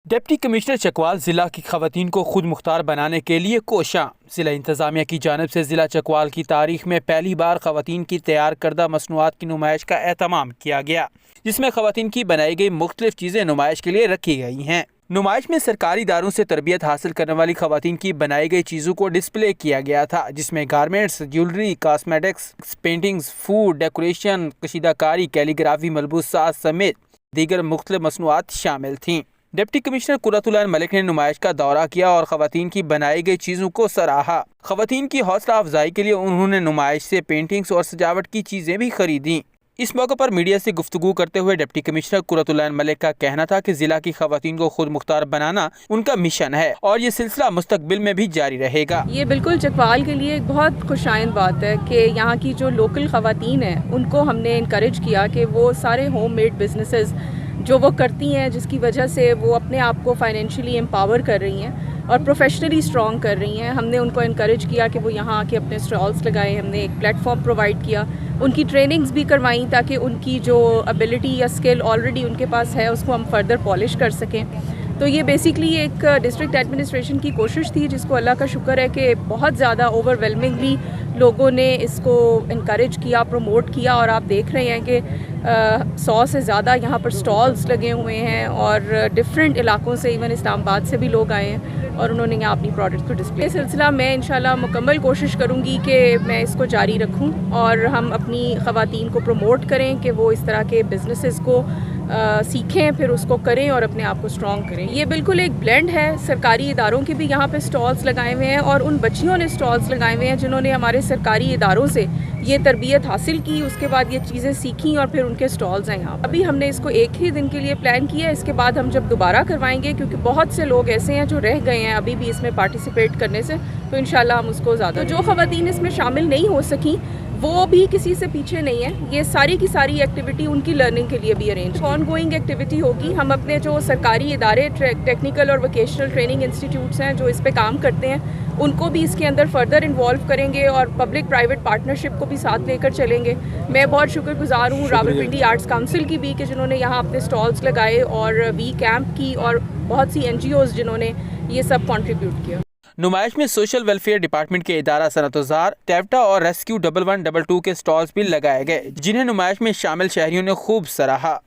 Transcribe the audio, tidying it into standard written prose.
Deputy commissioner Chakwal ضلع کی خواتین کو خود مختار بنانے کے لیے کوشاں۔ ضلع انتظامیہ کی جانب سے ضلع چکوال کی تاریخ میں پہلی بار خواتین کی تیار کردہ مصنوعات کی نمائش کا اہتمام کیا گیا، جس میں خواتین کی بنائی گئی مختلف چیزیں نمائش کے لیے رکھی گئی ہیں۔ نمائش میں سرکاری اداروں سے تربیت حاصل کرنے والی خواتین کی بنائی گئی چیزوں کو ڈسپلے کیا گیا تھا، جس میں garments, jewellery, cosmetics, paintings, food, decoration, کشیدہ کاری، کیلیگرافی، ملبوسات سمیت دیگر مختلف مصنوعات شامل تھیں۔ ڈپٹی کمشنر قرۃ العین ملک نے نمائش کا دورہ کیا اور خواتین کی بنائی گئی چیزوں کو سراہا۔ خواتین کی حوصلہ افزائی کے لیے انہوں نے نمائش سے پینٹنگز اور سجاوٹ کی چیزیں بھی خریدیں۔ اس موقع پر میڈیا سے گفتگو کرتے ہوئے ڈپٹی کمشنر قرۃ العین ملک کا کہنا تھا کہ ضلع کی خواتین کو خود مختار بنانا ان کا مشن ہے اور یہ سلسلہ مستقبل میں بھی جاری رہے گا۔ یہ بالکل چکوال کے لیے ایک بہت خوشائند بات ہے کہ یہاں کی جو لوکل خواتین ہیں ان کو ہم نے انکریج کیا کہ وہ سارے ہوم میڈ بزنسز جو وہ کرتی ہیں، جس کی وجہ سے وہ اپنے آپ کو فائنینشلی امپاور کر رہی ہیں اور پروفیشنلی اسٹرانگ کر رہی ہیں۔ ہم نے ان کو انکریج کیا کہ وہ یہاں آ کے اپنے اسٹالس لگائیں۔ ہم نے ایک پلیٹ فارم پرووائڈ کیا، ان کی ٹریننگز بھی کروائیں تاکہ ان کی جو ابیلٹی یا اسکل آلریڈی ان کے پاس ہے اس کو ہم فردر پالش کر سکیں۔ تو یہ بیسکلی ایک ڈسٹرکٹ ایڈمنسٹریشن کی کوشش تھی، جس کو اللہ کا شکر ہے کہ بہت زیادہ اوور ویلمنگلی لوگوں نے اس کو انکریج کیا، پروموٹ کیا، اور آپ دیکھ رہے ہیں کہ 100 سے زیادہ یہاں پر سٹالز لگے ہوئے ہیں اور ڈفرینٹ علاقوں سے، ایون اسلام آباد سے بھی لوگ آئے ہیں اور انہوں نے یہاں اپنی پروڈکٹس کو ڈسپلے۔ اس سلسلہ میں انشاءاللہ مکمل کوشش کروں گی کہ میں اس کو جاری رکھوں اور ہم اپنی خواتین کو پروموٹ کریں کہ وہ اس طرح کے بزنسز کو سیکھیں، پھر اس کو کریں اور اپنے آپ کو اسٹرانگ کریں۔ یہ بالکل ایک بلینڈ ہے، سرکاری اداروں کے بھی یہاں پہ سٹالز لگائے ہوئے ہیں اور ان بچیوں نے سٹالز لگائے ہوئے ہیں جنہوں نے ہمارے سرکاری اداروں سے یہ تربیت حاصل کی، اس کے بعد یہ چیزیں سیکھیں اور پھر ان کے سٹالز ہیں یہاں۔ ابھی ہم نے اس کو ایک ہی دن کے لیے پلان کیا ہے، اس کے بعد ہم جب دوبارہ کروائیں گے، کیونکہ بہت سے لوگ ایسے ہیں جو رہ گئے ہیں ابھی بھی اس میں پارٹیسپیٹ کرنے سے، تو انشاءاللہ ہم اس کو زیادہ۔ جو خواتین اس میں شامل نہیں ہو سکیں وہ بھی کسی سے پیچھے نہیں ہے، یہ ساری کی ساری ایکٹیویٹی ان کی لرننگ کے لیے بھی ارینج آن گوئنگ ایکٹیویٹی ہوگی۔ ہم اپنے جو سرکاری ادارے، ٹیکنیکل اور ووکیشنل ٹریننگ انسٹیٹیوٹس ہیں جو اس پہ کام کرتے ہیں، ان کو بھی اس کے اندر فردر انوالو کریں گے اور پبلک پرائیویٹ پارٹنرشپ کو بھی ساتھ لے کر چلیں گے۔ میں بہت شکر گزار ہوں راولپنڈی آرٹس کاؤنسل کی بھی کہ جنہوں نے یہاں اپنے سٹالز لگائے، اور وی کیمپ کی، اور بہت سی NGOs جنہوں نے یہ سب کنٹریبیوٹ کیا۔ نمائش میں سوشل ویلفیئر ڈپارٹمنٹ کے ادارہ صنعت وزار، ٹیوٹا اور ریسکیو 1112 کے سٹالز بھی لگائے گئے، جنہیں نمائش میں شامل شہریوں نے خوب سراہا۔